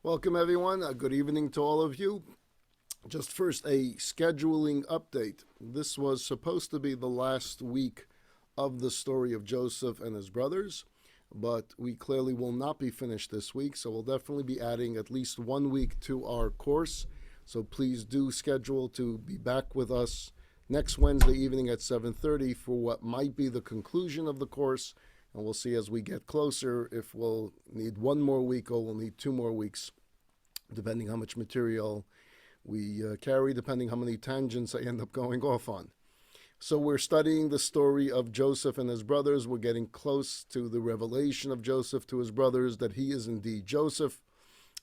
Welcome, everyone. Good evening to all of you. Just first, a scheduling update. This was supposed to be the last week of the story of Joseph and his brothers, but we clearly will not be finished this week, so we'll definitely be adding at least 1 week to our course. So please do schedule to be back with us next Wednesday evening at 7:30 for what might be the conclusion of the course. And we'll see as we get closer if we'll need 1 more week or we'll need 2 more weeks, depending how much material we carry, depending how many tangents I end up going off on. So we're studying the story of Joseph and his brothers. We're getting close to the revelation of Joseph to his brothers that he is indeed Joseph,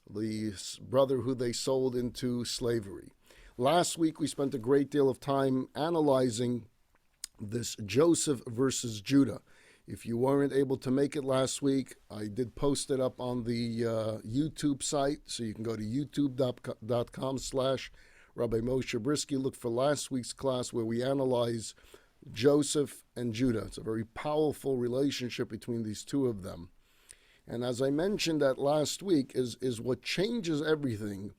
the brother who they sold into slavery. Last week we spent a great deal of time analyzing this Joseph versus Judah. If you weren't able to make it last week, I did post it up on the YouTube site, so you can go to youtube.com/Rabbi Moshe Bryski. Look for last week's class where we analyze Joseph and Judah. It's a very powerful relationship between these two of them. And as I mentioned that last week, is what changes everything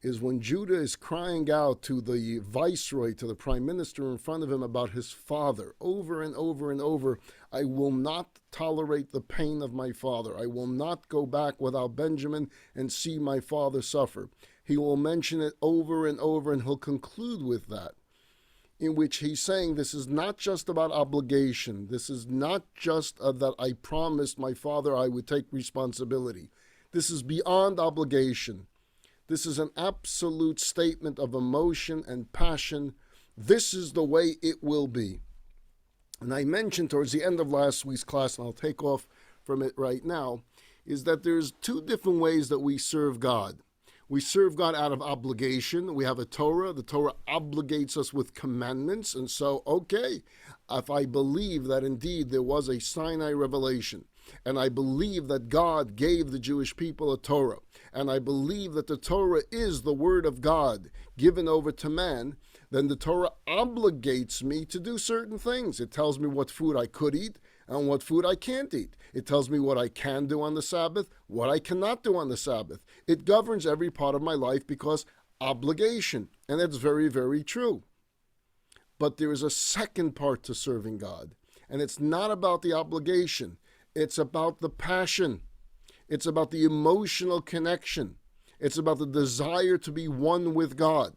is when Judah is crying out to the viceroy, to the prime minister in front of him about his father, over and over and over. I will not tolerate the pain of my father. I will not go back without Benjamin and see my father suffer. He will mention it over and over, and he'll conclude with that, in which he's saying this is not just about obligation. This is not just that I promised my father I would take responsibility. This is beyond obligation. This is an absolute statement of emotion and passion. This is the way it will be. And I mentioned towards the end of last week's class, and I'll take off from it right now, is that there's 2 different ways that we serve God. We serve God out of obligation. We have a Torah. The Torah obligates us with commandments. And so, okay, if I believe that indeed there was a Sinai revelation, and I believe that God gave the Jewish people a Torah, and I believe that the Torah is the word of God given over to man, then the Torah obligates me to do certain things. It tells me what food I could eat and what food I can't eat. It tells me what I can do on the Sabbath, what I cannot do on the Sabbath. It governs every part of my life because obligation, and that's very, very true. But there is a second part to serving God, and it's not about the obligation. It's about the passion. It's about the emotional connection. It's about the desire to be one with God.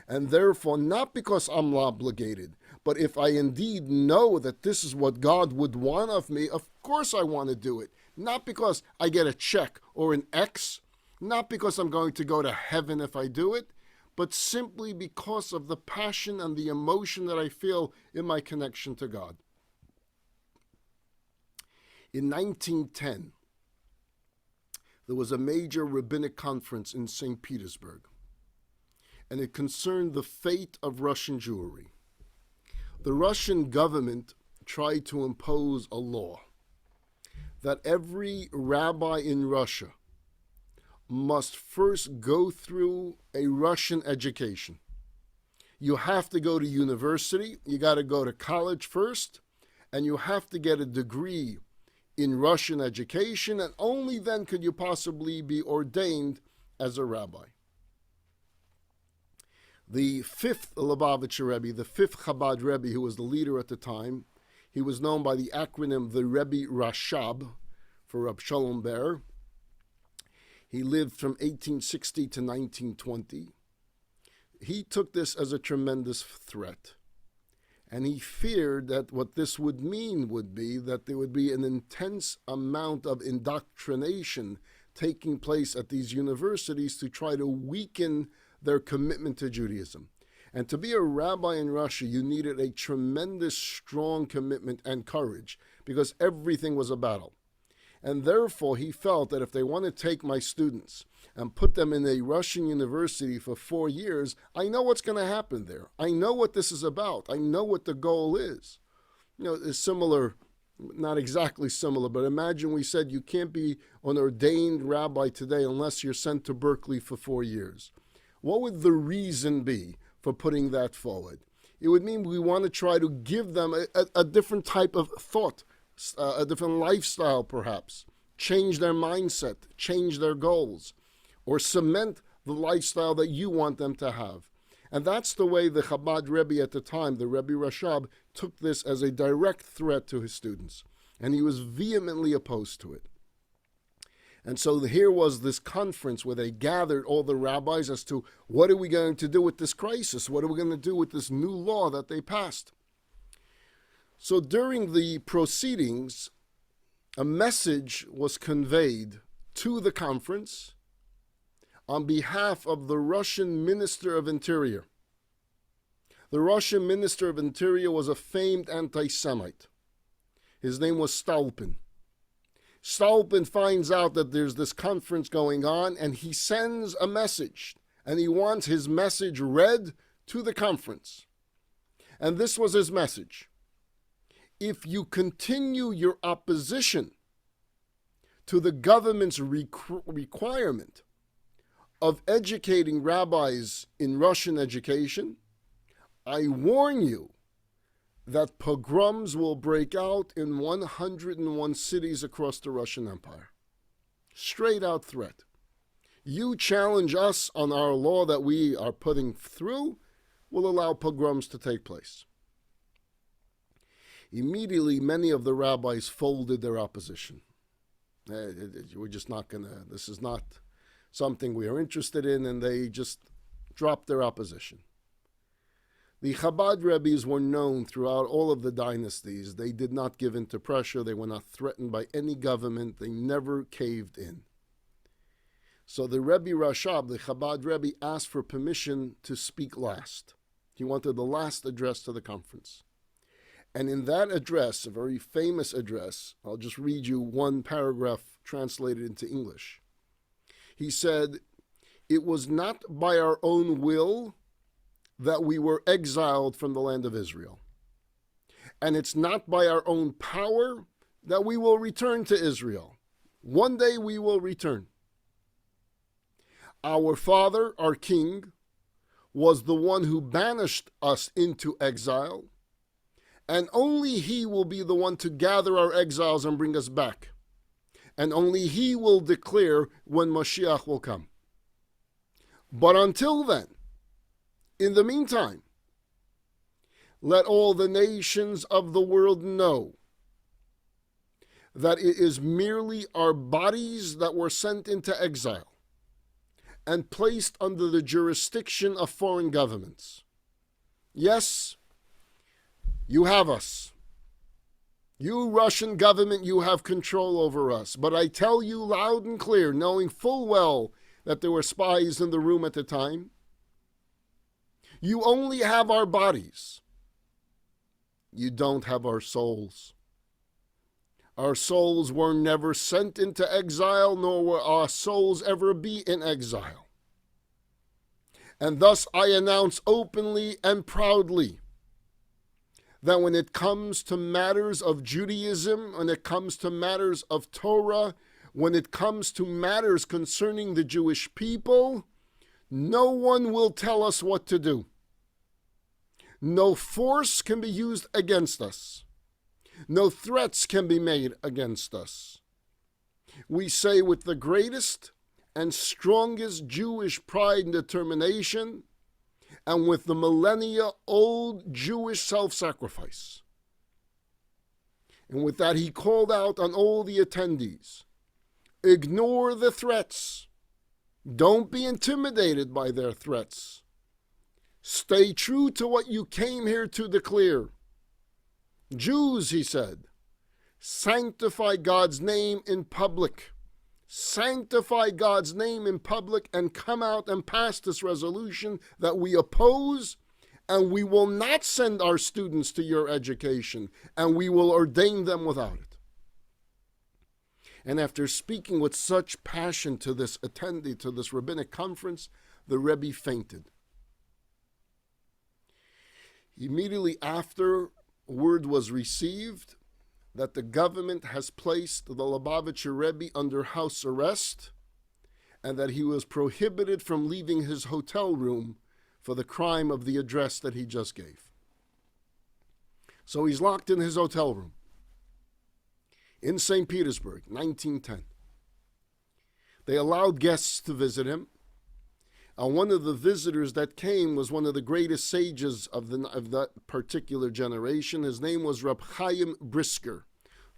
And therefore, not because I'm obligated, but if I indeed know that this is what God would want of me, of course I want to do it. Not because I get a check or an X, not because I'm going to go to heaven if I do it, but simply because of the passion and the emotion that I feel in my connection to God. In 1910, there was a major rabbinic conference in St. Petersburg, and it concerned the fate of Russian Jewry. The Russian government tried to impose a law that every rabbi in Russia must first go through a Russian education. You have to go to university, you got to go to college first, and you have to get a degree in Russian education, and only then could you possibly be ordained as a rabbi. The 5th Lubavitcher Rebbe, the 5th Chabad Rebbe, who was the leader at the time, he was known by the acronym the Rebbe Rashab, for Rab Shalom Ber. He lived from 1860 to 1920. He took this as a tremendous threat. And he feared that what this would mean would be that there would be an intense amount of indoctrination taking place at these universities to try to weaken their commitment to Judaism. And to be a rabbi in Russia, you needed a tremendous, strong commitment and courage because everything was a battle. And therefore, he felt that if they want to take my students and put them in a Russian university for 4 years, I know what's going to happen there. I know what this is about. I know what the goal is. You know, it's similar, not exactly similar, but imagine we said you can't be an ordained rabbi today unless you're sent to Berkeley for 4 years. What would the reason be for putting that forward? It would mean we want to try to give them a different type of thought, a different lifestyle perhaps, change their mindset, change their goals. or cement the lifestyle that you want them to have. And that's the way the Chabad Rebbe at the time, the Rebbe Rashab, took this as a direct threat to his students. And he was vehemently opposed to it. And so here was this conference where they gathered all the rabbis as to what are we going to do with this crisis? What are we going to do with this new law that they passed? So during the proceedings, a message was conveyed to the conference on behalf of the Russian Minister of Interior. The Russian Minister of Interior was a famed anti-Semite. His name was Stolpin. Stolpin finds out that there's this conference going on, and he sends a message, and he wants his message read to the conference. And this was his message. If you continue your opposition to the government's requirement of educating rabbis in Russian education, I warn you that pogroms will break out in 101 cities across the Russian Empire. Straight out threat. You challenge us on our law that we are putting through, we'll allow pogroms to take place. Immediately, many of the rabbis folded their opposition. We're just not going to, this is not something we are interested in, and they just dropped their opposition. The Chabad Rebbes were known throughout all of the dynasties. They did not give in to pressure. They were not threatened by any government. They never caved in. So the Rebbe Rashab, the Chabad Rebbe, asked for permission to speak last. He wanted the last address to the conference. And in that address, a very famous address, I'll just read you one paragraph translated into English. He said, "It was not by our own will that we were exiled from the land of Israel. And it's not by our own power that we will return to Israel. One day we will return. Our father, our king, was the one who banished us into exile, and only he will be the one to gather our exiles and bring us back. And only he will declare when Mashiach will come. But until then, in the meantime, let all the nations of the world know that it is merely our bodies that were sent into exile and placed under the jurisdiction of foreign governments. Yes, you have us. You, Russian government, you have control over us. But I tell you loud and clear, knowing full well that there were spies in the room at the time, you only have our bodies. You don't have our souls. Our souls were never sent into exile, nor will our souls ever be in exile. And thus I announce openly and proudly that when it comes to matters of Judaism, when it comes to matters of Torah, when it comes to matters concerning the Jewish people, no one will tell us what to do. No force can be used against us. No threats can be made against us. We say with the greatest and strongest Jewish pride and determination, and with the millennia-old Jewish self-sacrifice. And with that, he called out on all the attendees, ignore the threats. Don't be intimidated by their threats. Stay true to what you came here to declare. Jews, he said, sanctify God's name in public. Sanctify God's name in public and come out and pass this resolution that we oppose, and we will not send our students to your education, and we will ordain them without it. And after speaking with such passion to this attendee, to this rabbinic conference, the Rebbe fainted. Immediately after, word was received that the government has placed the Lubavitcher Rebbe under house arrest and that he was prohibited from leaving his hotel room for the crime of the address that he just gave. So he's locked in his hotel room in St. Petersburg, 1910. They allowed guests to visit him. And one of the visitors that came was one of the greatest sages of that particular generation. His name was Rabbi Bryski.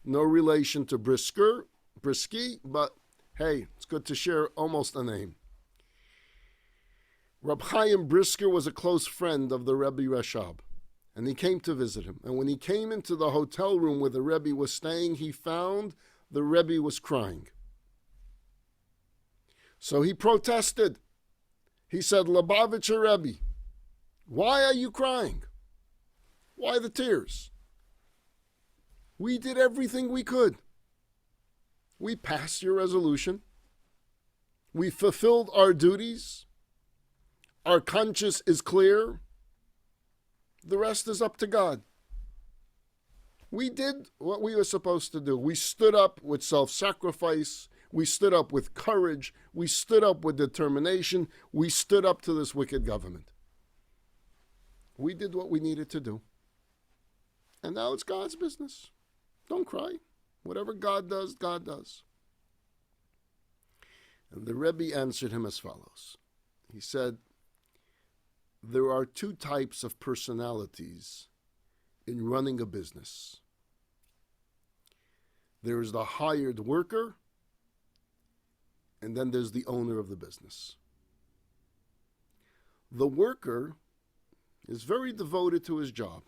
No relation to Bryski, but hey, it's good to share almost a name. Rabbi Bryski was a close friend of the Rebbe Rashab, and he came to visit him. And when he came into the hotel room where the Rebbe was staying, he found the Rebbe was crying. So he protested. He said, Lubavitcher Rebbe, why are you crying? Why the tears? We did everything we could. We passed your resolution. We fulfilled our duties. Our conscience is clear. The rest is up to God. We did what we were supposed to do. We stood up with self-sacrifice. We stood up with courage. We stood up with determination. We stood up to this wicked government. We did what we needed to do. And now it's God's business. Don't cry. Whatever God does, God does. And the Rebbe answered him as follows. He said, there are two types of personalities in running a business. There is the hired worker, and then there's the owner of the business. The worker is very devoted to his job,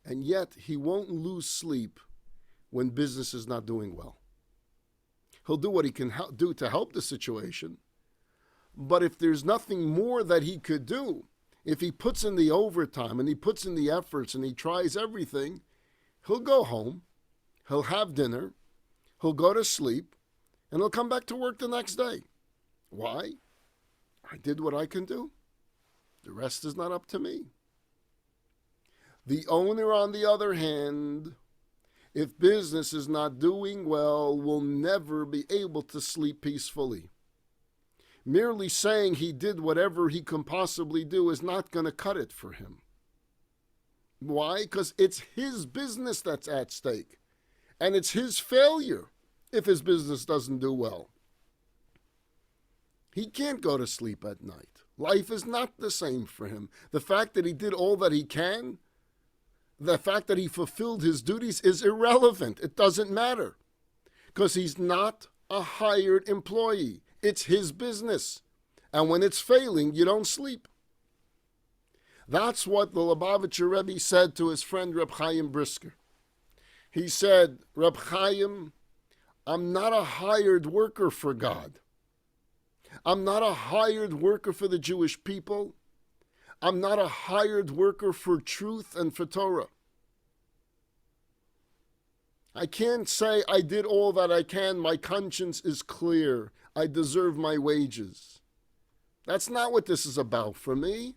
and yet he won't lose sleep when business is not doing well. He'll do what he can do to help the situation, but if there's nothing more that he could do, if he puts in the overtime and he puts in the efforts and he tries everything, he'll go home, he'll have dinner, he'll go to sleep, and he'll come back to work the next day. Why? I did what I can do. The rest is not up to me. The owner, on the other hand, if business is not doing well, will never be able to sleep peacefully. Merely saying he did whatever he can possibly do is not going to cut it for him. Why? Because it's his business that's at stake. And it's his failure if his business doesn't do well. He can't go to sleep at night. Life is not the same for him. The fact that he did all that he can, the fact that he fulfilled his duties is irrelevant. It doesn't matter. Because he's not a hired employee. It's his business. And when it's failing, you don't sleep. That's what the Lubavitcher Rebbe said to his friend Reb Chaim Bryski. He said, Reb Chaim, I'm not a hired worker for God. I'm not a hired worker for the Jewish people. I'm not a hired worker for truth and for Torah. I can't say I did all that I can. My conscience is clear. I deserve my wages. That's not what this is about for me.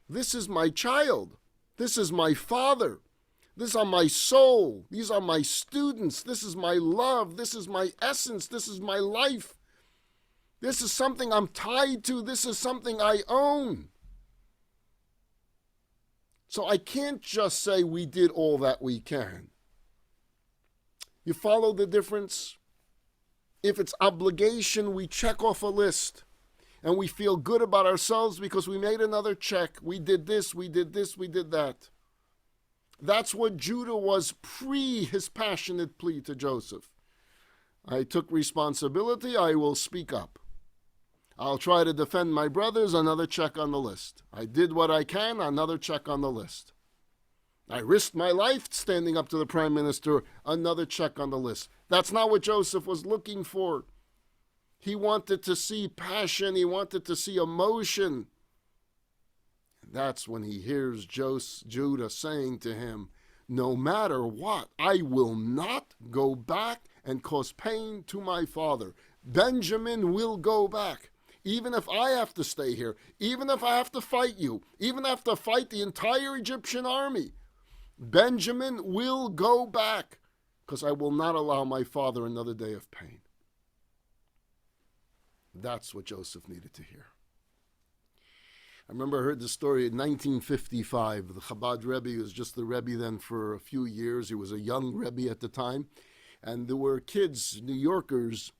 This is my child. This is my father. This is my soul. These are my students. This is my love. This is my essence. This is my life. This is something I'm tied to. This is something I own. So I can't just say we did all that we can. You follow the difference? If it's obligation, we check off a list. And we feel good about ourselves because we made another check. We did this, we did this, we did that. That's what Judah was pre his passionate plea to Joseph. I took responsibility, I will speak up. I'll try to defend my brothers, another check on the list. I did what I can, another check on the list. I risked my life standing up to the prime minister, another check on the list. That's not what Joseph was looking for. He wanted to see passion, he wanted to see emotion. And that's when he hears Judah saying to him, no matter what, I will not go back and cause pain to my father. Benjamin will go back. Even if I have to stay here, even if I have to fight you, even if I have to fight the entire Egyptian army, Benjamin will go back because I will not allow my father another day of pain. That's what Joseph needed to hear. I remember I heard the story in 1955. The Chabad Rebbi was just the Rebbi then for a few years. He was a young Rebbi at the time. And there were kids, New Yorkers,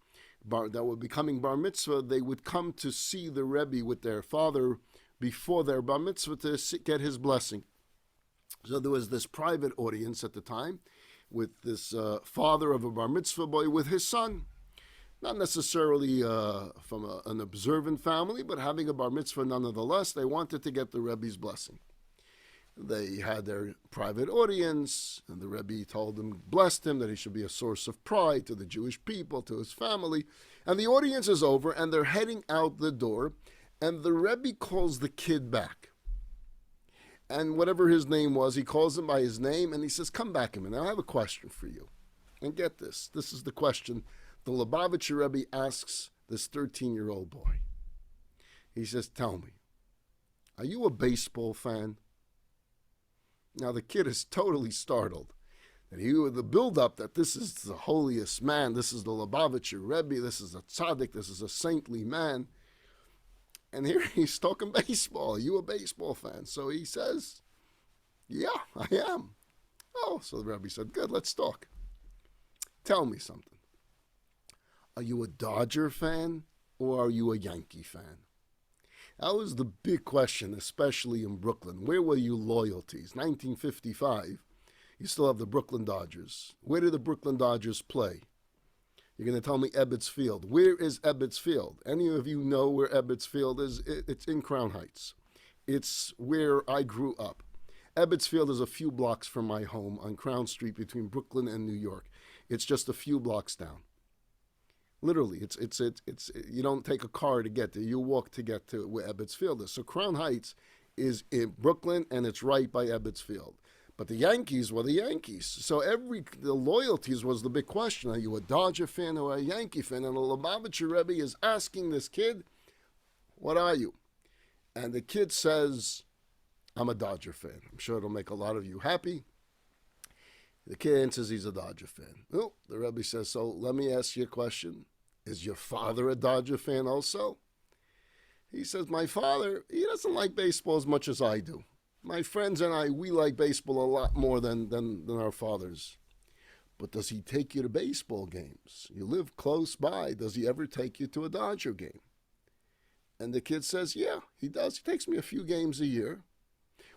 that were becoming bar mitzvah. They would come to see the Rebbe with their father before their bar mitzvah to get his blessing. So there was this private audience at the time with this father of a bar mitzvah boy with his son. Not necessarily from an observant family, but having a bar mitzvah nonetheless. They wanted to get the Rebbe's blessing. They had their private audience, and the Rebbe told him, blessed him, that he should be a source of pride to the Jewish people, to his family. And the audience is over, and they're heading out the door, and the Rebbe calls the kid back. And whatever his name was, he calls him by his name, and he says, come back a minute, I have a question for you. And get this, this is the question the Lubavitcher Rebbe asks this 13-year-old boy. He says, tell me, are you a baseball fan? Now the kid is totally startled. That the build-up that this is the holiest man, this is the Lubavitcher Rebbe, this is a tzaddik, this is a saintly man. And here he's talking baseball. Are you a baseball fan? So he says, yeah, I am. Oh, so the Rebbe said, good, let's talk. Tell me something. Are you a Dodger fan or are you a Yankee fan? That was the big question, especially in Brooklyn. Where were your loyalties? 1955, you still have the Brooklyn Dodgers. Where do the Brooklyn Dodgers play? You're going to tell me Ebbets Field. Where is Ebbets Field? Any of you know where Ebbets Field is? It's in Crown Heights. It's where I grew up. Ebbets Field is a few blocks from my home on Crown Street between Brooklyn and New York. It's just a few blocks down. Literally, it's you don't take a car to get there. You walk to get to where Ebbets Field is. So Crown Heights is in Brooklyn, and it's right by Ebbets Field. But the Yankees were the Yankees. So the loyalties was the big question. Are you a Dodger fan or a Yankee fan? And the Lubavitcher Rebbe is asking this kid, what are you? And the kid says, I'm a Dodger fan. I'm sure it'll make a lot of you happy. The kid answers he's a Dodger fan. Oh, the Rebbe says, so let me ask you a question. Is your father a Dodger fan also? He says, my father, he doesn't like baseball as much as I do. My friends and I, we like baseball a lot more than our fathers. But does he take you to baseball games? You live close by. Does he ever take you to a Dodger game? And the kid says, yeah, he does. He takes me a few games a year.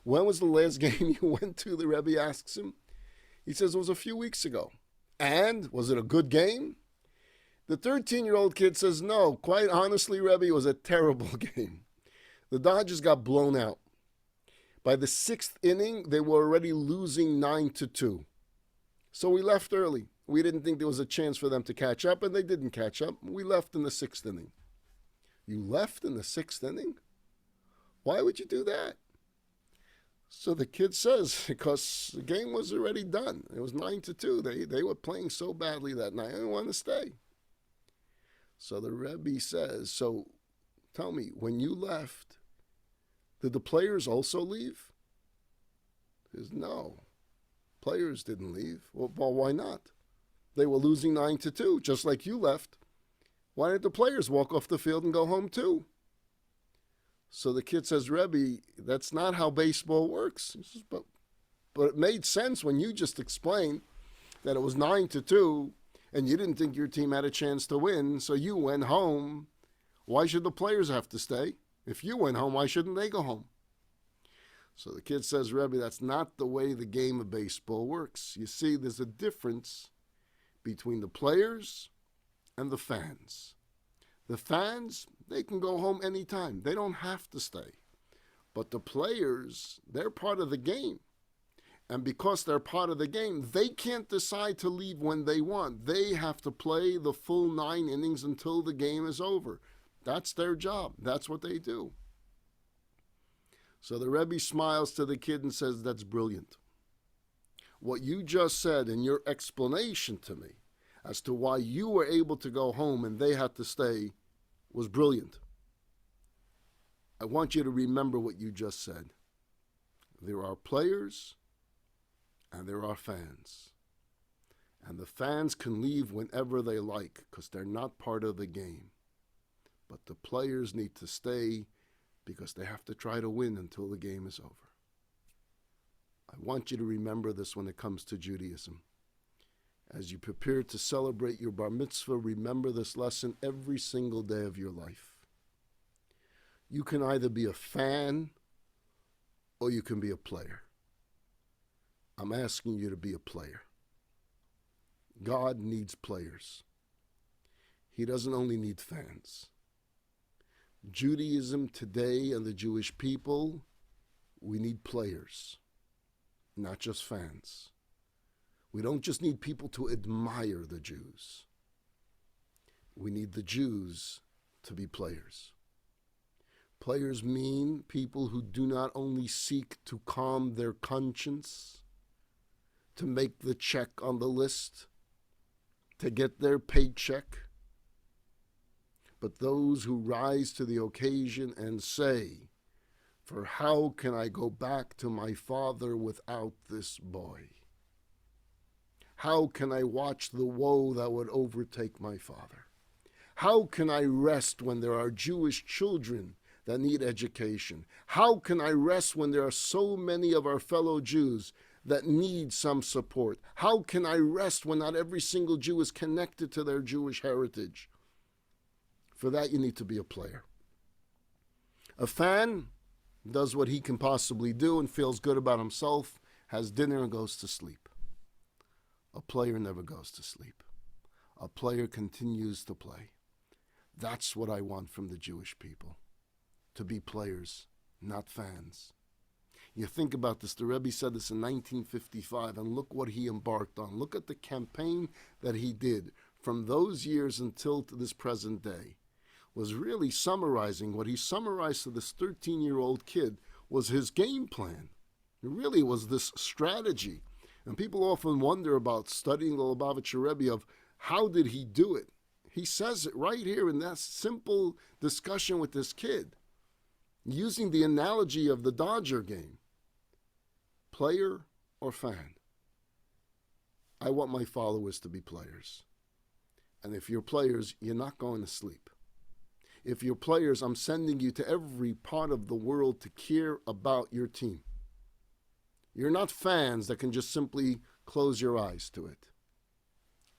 When was the last game you went to? The Rebbe asks him. He says it was a few weeks ago. And was it a good game? The 13-year-old kid says, no, quite honestly, Rebbe, it was a terrible game. The Dodgers got blown out. By the 6th inning, they were already losing 9-2. So we left early. We didn't think there was a chance for them to catch up, and they didn't catch up. We left in the 6th inning. You left in the 6th inning? Why would you do that? So the kid says, because the game was already done. It was 9-2. They were playing so badly that night. I didn't want to stay. So the Rebbe says, so tell me, when you left, did the players also leave? He says, no. Players didn't leave. Well, why not? They were losing 9-2, just like you left. Why didn't the players walk off the field and go home too? So the kid says, Rebbe, that's not how baseball works. He says, but it made sense when you just explained that it was 9-2 and you didn't think your team had a chance to win, so you went home. Why should the players have to stay? If you went home, why shouldn't they go home? So the kid says, Rebbe, that's not the way the game of baseball works. You see, there's a difference between the players and the fans. The fans, they can go home anytime. They don't have to stay. But the players, they're part of the game. And because they're part of the game, they can't decide to leave when they want. They have to play the full 9 innings until the game is over. That's their job. That's what they do. So the Rebbe smiles to the kid and says, that's brilliant. What you just said in your explanation to me as to why you were able to go home and they had to stay was brilliant. I want you to remember what you just said. There are players and there are fans. And the fans can leave whenever they like because they're not part of the game. But the players need to stay because they have to try to win until the game is over. I want you to remember this when it comes to Judaism. As you prepare to celebrate your bar mitzvah, remember this lesson every single day of your life. You can either be a fan or you can be a player. I'm asking you to be a player. God needs players. He doesn't only need fans. Judaism today and the Jewish people, we need players, not just fans. We don't just need people to admire the Jews. We need the Jews to be players. Players mean people who do not only seek to calm their conscience, to make the check on the list, to get their paycheck, but those who rise to the occasion and say, "For how can I go back to my father without this boy? How can I watch the woe that would overtake my father? How can I rest when there are Jewish children that need education? How can I rest when there are so many of our fellow Jews that need some support? How can I rest when not every single Jew is connected to their Jewish heritage?" For that, you need to be a player. A fan does what he can possibly do and feels good about himself, has dinner and goes to sleep. A player never goes to sleep. A player continues to play. That's what I want from the Jewish people, to be players, not fans. You think about this, the Rebbi said this in 1955, and look what he embarked on. Look at the campaign that he did from those years until to this present day. Was really summarizing what he summarized to this 13-year-old kid was his game plan. It really was this strategy. And people often wonder about studying the Lubavitcher Rebbe of how did he do it? He says it right here in that simple discussion with this kid, using the analogy of the Dodger game. Player or fan? I want my followers to be players. And if you're players, you're not going to sleep. If you're players, I'm sending you to every part of the world to care about your team. You're not fans that can just simply close your eyes to it.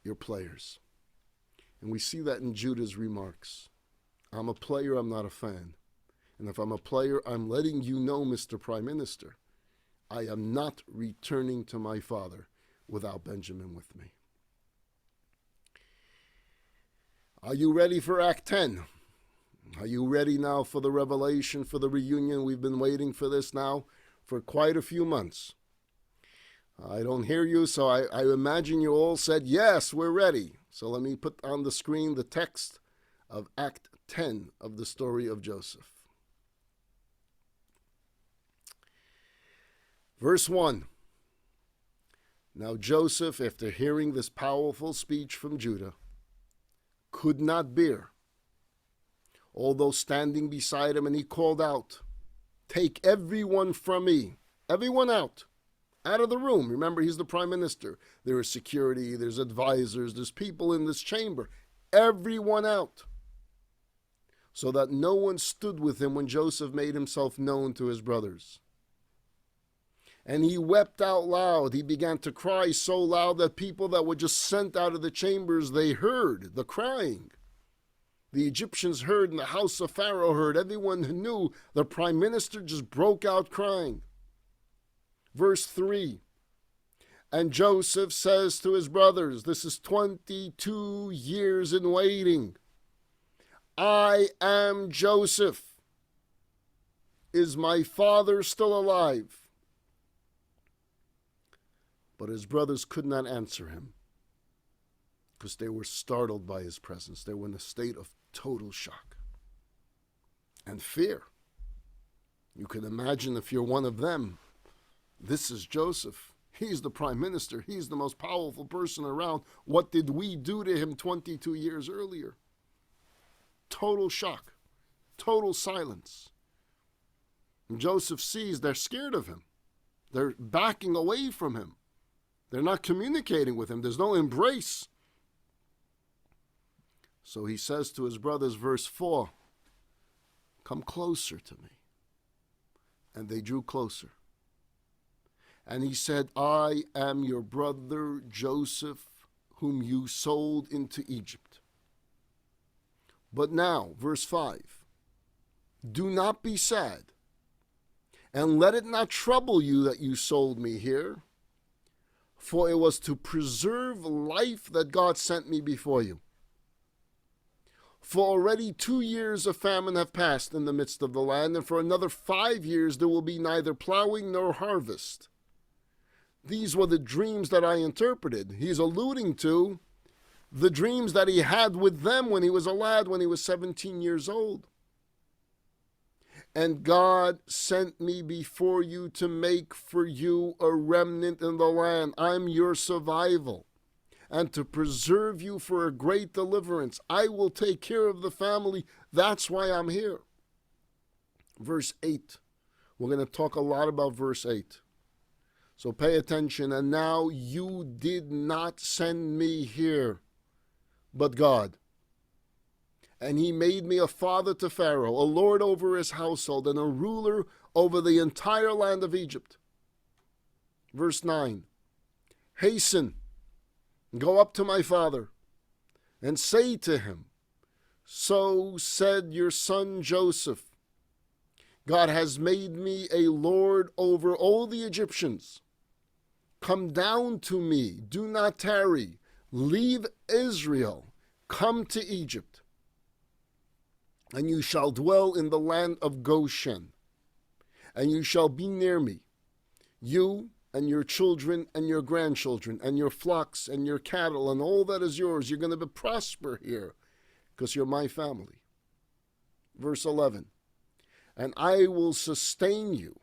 You're players. And we see that in Judah's remarks. I'm a player, I'm not a fan. And if I'm a player, I'm letting you know, Mr. Prime Minister, I am not returning to my father without Benjamin with me. Are you ready for Act 10? Are you ready now for the revelation, for the reunion? We've been waiting for this now for quite a few months. I don't hear you, so I imagine you all said, yes, we're ready. So let me put on the screen the text of Act 10 of the story of Joseph. Verse 1. Now Joseph, after hearing this powerful speech from Judah, could not bear, although standing beside him, and he called out, "Take everyone from me," everyone out of the room. Remember, he's the prime minister. There is security, there's advisors, there's people in this chamber. Everyone out, so that no one stood with him when Joseph made himself known to his brothers. And he wept out loud. He began to cry so loud that people that were just sent out of the chambers, they heard the crying. The Egyptians heard, and the house of Pharaoh heard. Everyone who knew the prime minister just broke out crying. Verse 3. And Joseph says to his brothers, this is 22 years in waiting, I am Joseph. Is my father still alive? But his brothers could not answer him because they were startled by his presence. They were in a state of total shock and fear. You can imagine if you're one of them. This is Joseph. He's the prime minister. He's the most powerful person around. What did we do to him 22 years earlier? Total shock, total silence. And Joseph sees they're scared of him. They're backing away from him. They're not communicating with him. There's no embrace. So he says to his brothers, verse 4, come closer to me. And they drew closer. And he said, I am your brother Joseph, whom you sold into Egypt. But now, verse 5, do not be sad, and let it not trouble you that you sold me here, for it was to preserve life that God sent me before you. For already 2 years of famine have passed in the midst of the land, and for another 5 years there will be neither plowing nor harvest. These were the dreams that I interpreted. He's alluding to the dreams that he had with them when he was a lad, when he was 17 years old. And God sent me before you to make for you a remnant in the land. I'm your survival. And to preserve you for a great deliverance. I will take care of the family. That's why I'm here. Verse 8. We're going to talk a lot about verse 8. So pay attention. And now you did not send me here, but God. And he made me a father to Pharaoh, a lord over his household, and a ruler over the entire land of Egypt. Verse 9. Hasten, go up to my father, and say to him, so said your son Joseph, God has made me a lord over all the Egyptians. Come down to me, do not tarry, leave Israel, come to Egypt. And you shall dwell in the land of Goshen, and you shall be near me, you and your children and your grandchildren and your flocks and your cattle and all that is yours. You're going to prosper here because you're my family. Verse 11, and I will sustain you,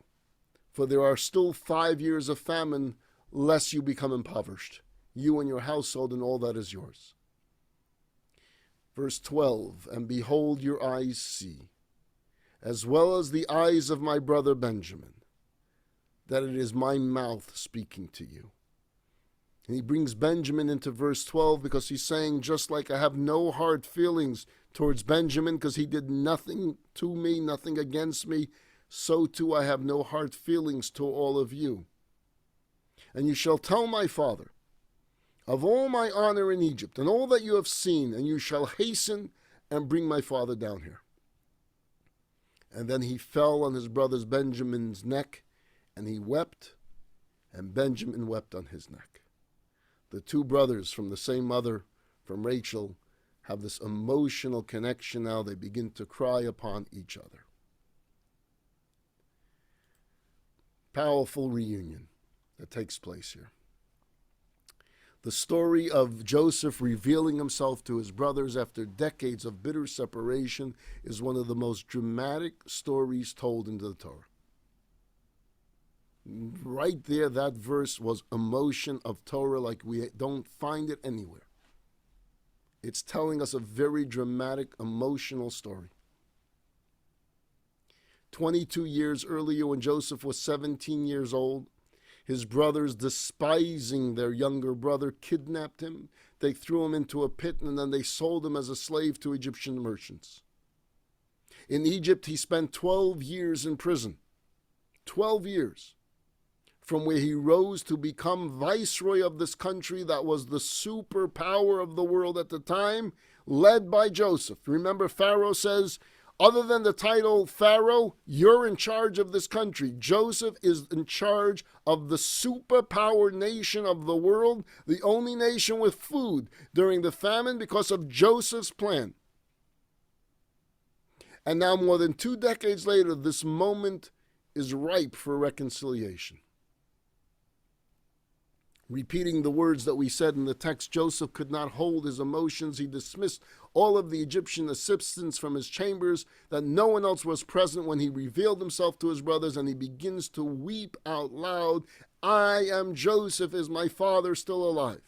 for there are still 5 years of famine, lest you become impoverished, you and your household and all that is yours. Verse 12, and behold, your eyes see, as well as the eyes of my brother Benjamin, that it is my mouth speaking to you. And he brings Benjamin into verse 12 because he's saying, just like I have no hard feelings towards Benjamin because he did nothing to me, nothing against me, so too I have no hard feelings to all of you. And you shall tell my father of all my honor in Egypt and all that you have seen, and you shall hasten and bring my father down here. And then he fell on his brother Benjamin's neck, and he wept, and Benjamin wept on his neck. The two brothers from the same mother, from Rachel, have this emotional connection now. They begin to cry upon each other. Powerful reunion that takes place here. The story of Joseph revealing himself to his brothers after decades of bitter separation is one of the most dramatic stories told in the Torah. Right there, that verse was emotion of Torah like we don't find it anywhere. It's telling us a very dramatic, emotional story. 22 years earlier, when Joseph was 17 years old, his brothers, despising their younger brother, kidnapped him. They threw him into a pit, and then they sold him as a slave to Egyptian merchants. In Egypt, he spent 12 years in prison. 12 years. From where he rose to become viceroy of this country that was the superpower of the world at the time, led by Joseph. Remember, Pharaoh says, other than the title Pharaoh, you're in charge of this country. Joseph is in charge of the superpower nation of the world, the only nation with food during the famine because of Joseph's plan. And now more than 2 decades later, this moment is ripe for reconciliation. Repeating the words that we said in the text, Joseph could not hold his emotions. He dismissed all of the Egyptian assistants from his chambers, that no one else was present when he revealed himself to his brothers, and he begins to weep out loud. I am Joseph. Is my father still alive?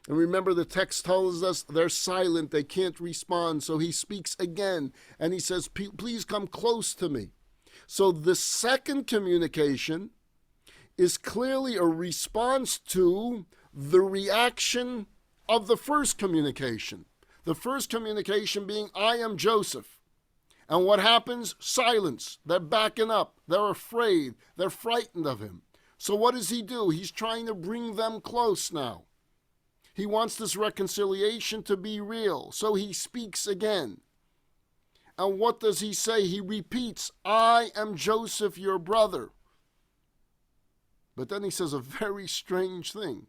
And remember, the text tells us they're silent. They can't respond. So he speaks again, and he says, please come close to me. So the second communication is clearly a response to the reaction of the first communication. The first communication being, I am Joseph. And what happens? Silence. They're backing up. They're afraid. They're frightened of him. So what does he do? He's trying to bring them close now. He wants this reconciliation to be real. So he speaks again. And what does he say? He repeats, I am Joseph, your brother. But then he says a very strange thing.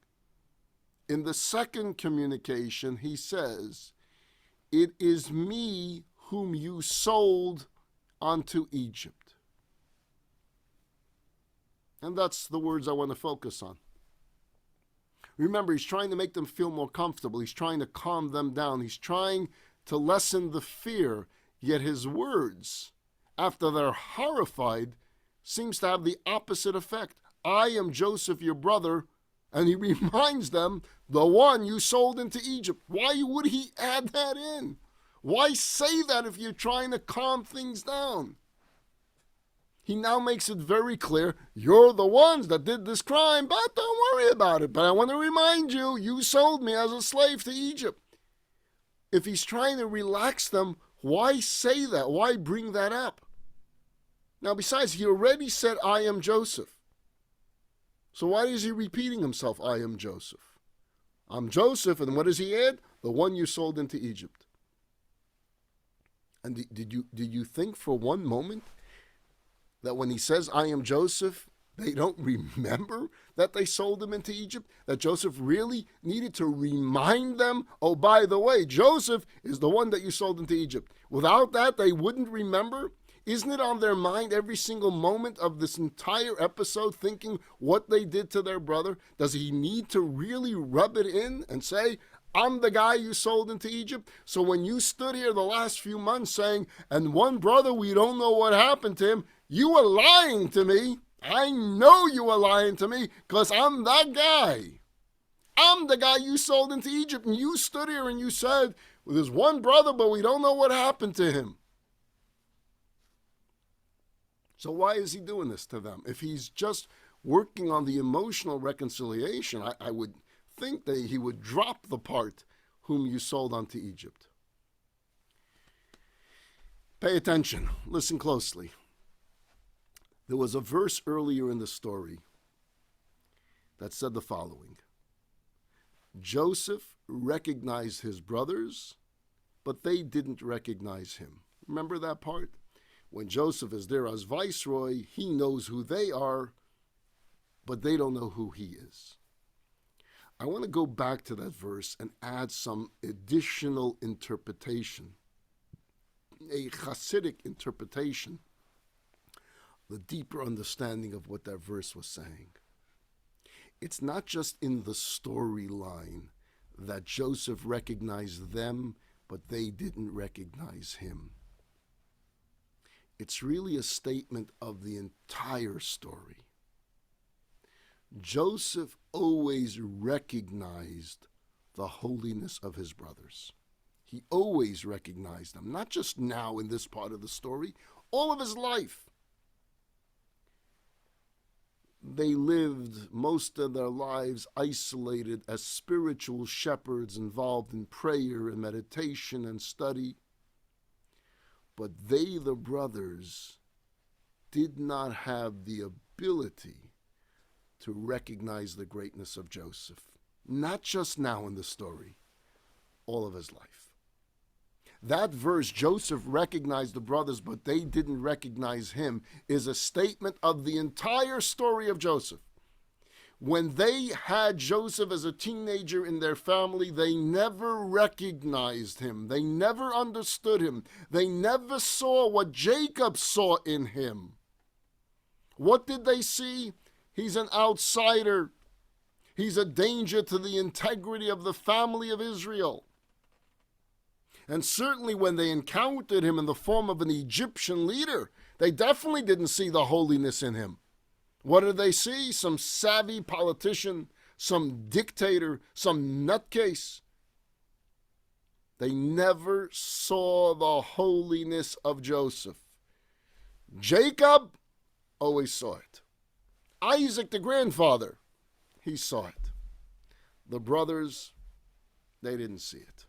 In the second communication, he says, it is me whom you sold unto Egypt. And that's the words I want to focus on. Remember, he's trying to make them feel more comfortable. He's trying to calm them down. He's trying to lessen the fear. Yet his words, after they're horrified, seems to have the opposite effect. I am Joseph, your brother, and he reminds them, the one you sold into Egypt. Why would he add that in? Why say that if you're trying to calm things down? He now makes it very clear, you're the ones that did this crime, but don't worry about it. But I want to remind you, you sold me as a slave to Egypt. If he's trying to relax them, why say that? Why bring that up? Now, besides, he already said, I am Joseph. So why is he repeating himself, I am Joseph? I'm Joseph, and what does he add? The one you sold into Egypt. And did you think for one moment that when he says, I am Joseph, they don't remember that they sold him into Egypt? That Joseph really needed to remind them, oh, by the way, Joseph is the one that you sold into Egypt. Without that, they wouldn't remember? Isn't it on their mind every single moment of this entire episode, thinking what they did to their brother? Does he need to really rub it in and say, I'm the guy you sold into Egypt? So when you stood here the last few months saying, and one brother, we don't know what happened to him, you were lying to me. I know you were lying to me because I'm that guy. I'm the guy you sold into Egypt. And you stood here and you said, well, there's one brother, but we don't know what happened to him. So why is he doing this to them? If he's just working on the emotional reconciliation, I would think that he would drop the part, whom you sold unto Egypt. Pay attention. Listen closely. There was a verse earlier in the story that said the following. Joseph recognized his brothers, but they didn't recognize him. Remember that part? When Joseph is there as viceroy, he knows who they are, but they don't know who he is. I want to go back to that verse and add some additional interpretation, a Hasidic interpretation, the deeper understanding of what that verse was saying. It's not just in the storyline that Joseph recognized them, but they didn't recognize him. It's really a statement of the entire story. Joseph always recognized the holiness of his brothers. He always recognized them, not just now in this part of the story, all of his life. They lived most of their lives isolated as spiritual shepherds involved in prayer and meditation and study. But they, the brothers, did not have the ability to recognize the greatness of Joseph. Not just now in the story, all of his life. That verse, Joseph recognized the brothers, but they didn't recognize him, is a statement of the entire story of Joseph. When they had Joseph as a teenager in their family, they never recognized him. They never understood him. They never saw what Jacob saw in him. What did they see? He's an outsider. He's a danger to the integrity of the family of Israel. And certainly when they encountered him in the form of an Egyptian leader, they definitely didn't see the holiness in him. What did they see? Some savvy politician, some dictator, some nutcase. They never saw the holiness of Joseph. Jacob always saw it. Isaac, the grandfather, he saw it. The brothers, they didn't see it.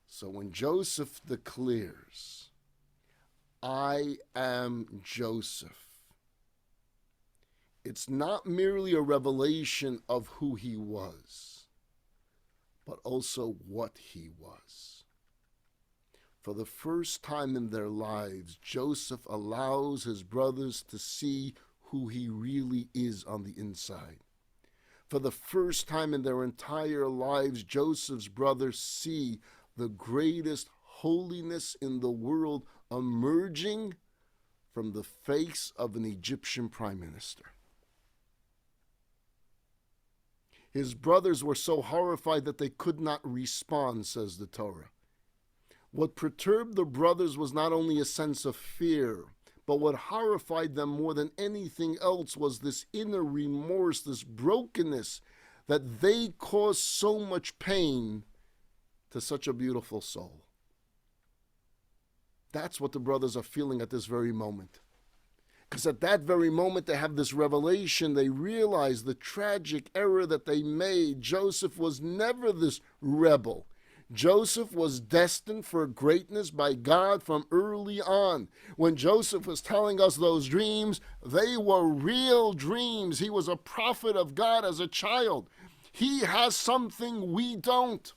So when Joseph declares, I am Joseph, it's not merely a revelation of who he was, but also what he was. For the first time in their lives, Joseph allows his brothers to see who he really is on the inside. For the first time in their entire lives, Joseph's brothers see the greatest holiness in the world emerging from the face of an Egyptian prime minister. His brothers were so horrified that they could not respond, says the Torah. What perturbed the brothers was not only a sense of fear, but what horrified them more than anything else was this inner remorse, this brokenness, that they caused so much pain to such a beautiful soul. That's what the brothers are feeling at this very moment. Because at that very moment they have this revelation, they realize the tragic error that they made. Joseph was never this rebel. Joseph was destined for greatness by God from early on. When Joseph was telling us those dreams, they were real dreams. He was a prophet of God as a child. He has something we don't.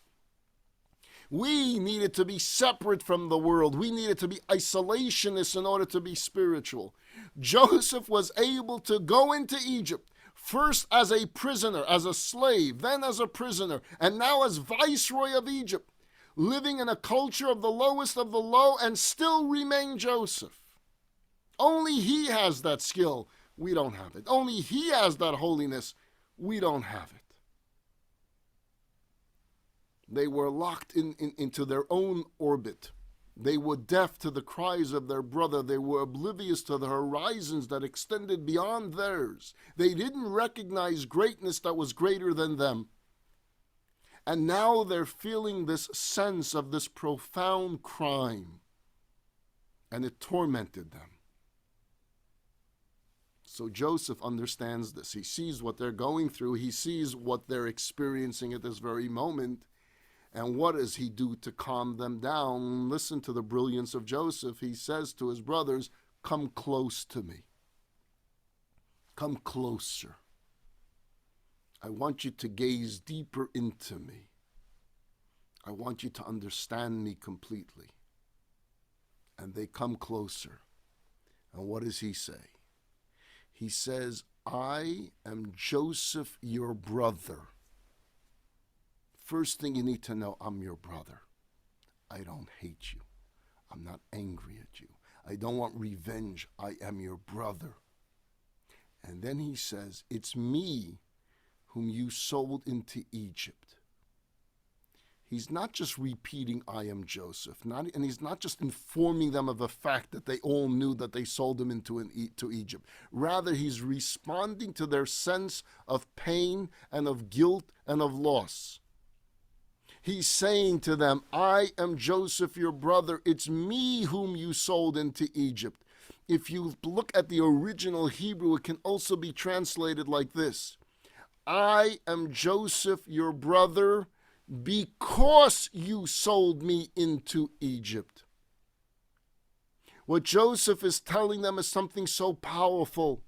We needed to be separate from the world. We needed to be isolationists in order to be spiritual. Joseph was able to go into Egypt, first as a prisoner, as a slave, then as a prisoner, and now as viceroy of Egypt, living in a culture of the lowest of the low and still remain Joseph. Only he has that skill. We don't have it. Only he has that holiness. We don't have it. They were locked into their own orbit. They were deaf to the cries of their brother. They were oblivious to the horizons that extended beyond theirs. They didn't recognize greatness that was greater than them. And now they're feeling this sense of this profound crime. And it tormented them. So Joseph understands this. He sees what they're going through. He sees what they're experiencing at this very moment. And what does he do to calm them down? Listen to the brilliance of Joseph. He says to his brothers, come close to me. Come closer. I want you to gaze deeper into me. I want you to understand me completely. And they come closer. And what does he say? He says, I am Joseph, your brother. First thing you need to know, I'm your brother. I don't hate you. I'm not angry at you. I don't want revenge. I am your brother. And then he says, it's me whom you sold into Egypt. He's not just repeating, I am Joseph. And he's not just informing them of the fact that they all knew that they sold him into Egypt. Rather, he's responding to their sense of pain and of guilt and of loss. He's saying to them, I am Joseph, your brother. It's me whom you sold into Egypt. If you look at the original Hebrew, it can also be translated like this. I am Joseph, your brother, because you sold me into Egypt. What Joseph is telling them is something so powerful.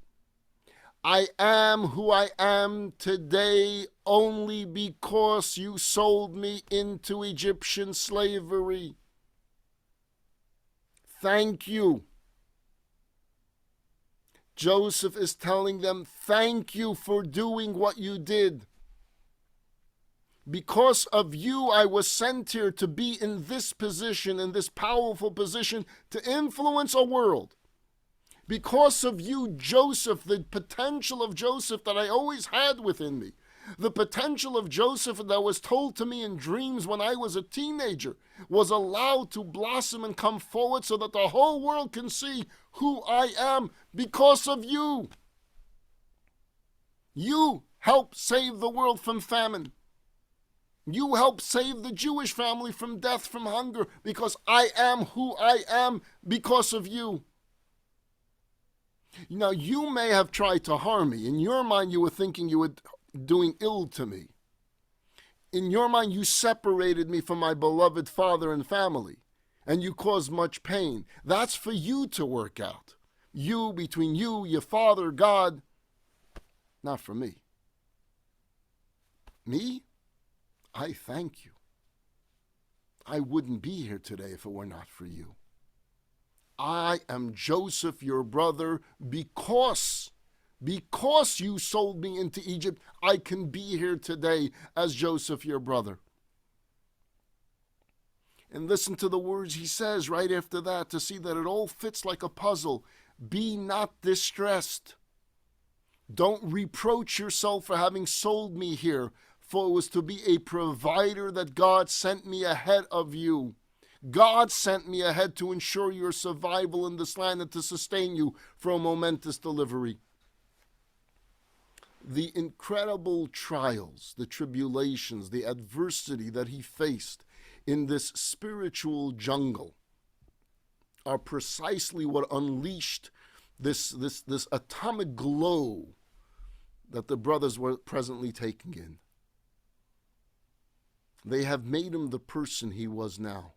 I am who I am today only because you sold me into Egyptian slavery. Thank you. Joseph is telling them, thank you for doing what you did. Because of you, I was sent here to be in this position, in this powerful position, to influence a world. Because of you, Joseph, the potential of Joseph that I always had within me, the potential of Joseph that was told to me in dreams when I was a teenager, was allowed to blossom and come forward so that the whole world can see who I am because of you. You helped save the world from famine. You helped save the Jewish family from death, from hunger, because I am who I am because of you. Now, you may have tried to harm me. In your mind, you were thinking you were doing ill to me. In your mind, you separated me from my beloved father and family, and you caused much pain. That's for you to work out. You, between you, your father, God. not for me. Me? I thank you. I wouldn't be here today if it were not for you. I am Joseph, your brother, because you sold me into Egypt, I can be here today as Joseph, your brother. And listen to the words he says right after that to see that it all fits like a puzzle. Be not distressed. Don't reproach yourself for having sold me here, for it was to be a provider that God sent me ahead of you. God sent me ahead to ensure your survival in this land and to sustain you for a momentous delivery. The incredible trials, the tribulations, the adversity that he faced in this spiritual jungle are precisely what unleashed this atomic glow that the brothers were presently taking in. They have made him the person he was now.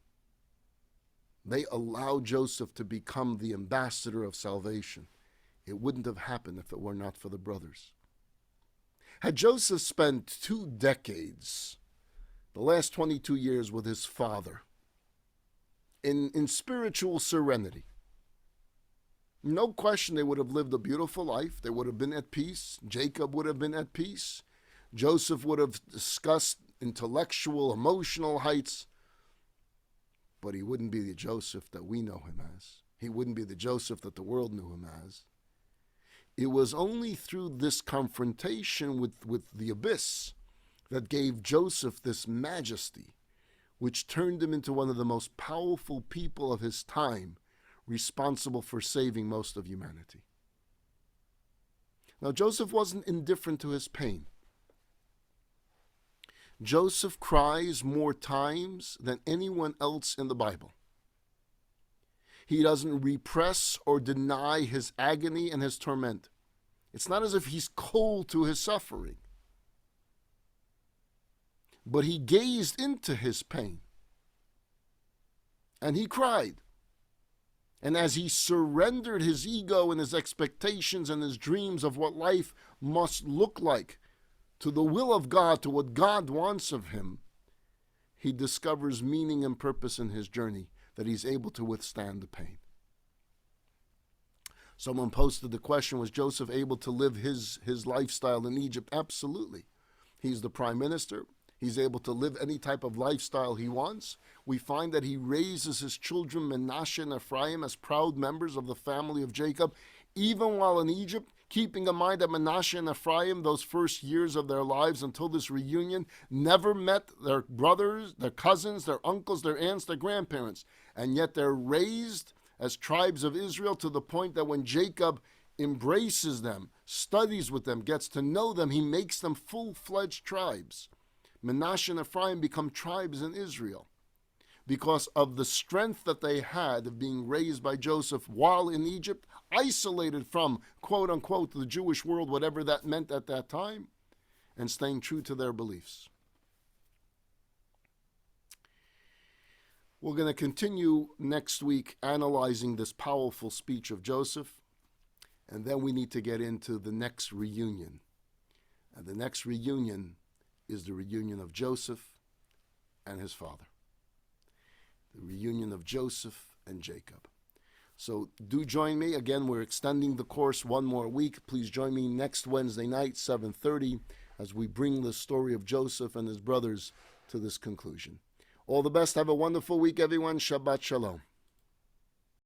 They allowed Joseph to become the ambassador of salvation. It wouldn't have happened if it were not for the brothers. Had Joseph spent 2 decades, the last 22 years with his father, in spiritual serenity, no question they would have lived a beautiful life. They would have been at peace. Jacob would have been at peace. Joseph would have discussed intellectual, emotional heights. But he wouldn't be the Joseph that we know him as. He wouldn't be the Joseph that the world knew him as. It was only through this confrontation with the abyss that gave Joseph this majesty, which turned him into one of the most powerful people of his time, responsible for saving most of humanity. Now, Joseph wasn't indifferent to his pain. Joseph cries more times than anyone else in the Bible. He doesn't repress or deny his agony and his torment. It's not as if he's cold to his suffering. But he gazed into his pain. And he cried. And as he surrendered his ego and his expectations and his dreams of what life must look like to the will of God, to what God wants of him, he discovers meaning and purpose in his journey, that he's able to withstand the pain. Someone posted the question, was Joseph able to live his lifestyle in Egypt? Absolutely. He's the prime minister. He's able to live any type of lifestyle he wants. We find that he raises his children, Manasseh and Ephraim, as proud members of the family of Jacob, even while in Egypt, keeping in mind that Manasseh and Ephraim, those first years of their lives until this reunion, never met their brothers, their cousins, their uncles, their aunts, their grandparents. And yet they're raised as tribes of Israel to the point that when Jacob embraces them, studies with them, gets to know them, he makes them full-fledged tribes. Manasseh and Ephraim become tribes in Israel because of the strength that they had of being raised by Joseph while in Egypt, isolated from, quote-unquote, the Jewish world, whatever that meant at that time, and staying true to their beliefs. We're going to continue next week analyzing this powerful speech of Joseph, and then we need to get into the next reunion. And the next reunion is the reunion of Joseph and his father. The reunion of Joseph and Jacob. So do join me. Again, we're extending the course one more week. Please join me next Wednesday night, 7:30, as we bring the story of Joseph and his brothers to this conclusion. All the best. Have a wonderful week, everyone. Shabbat Shalom.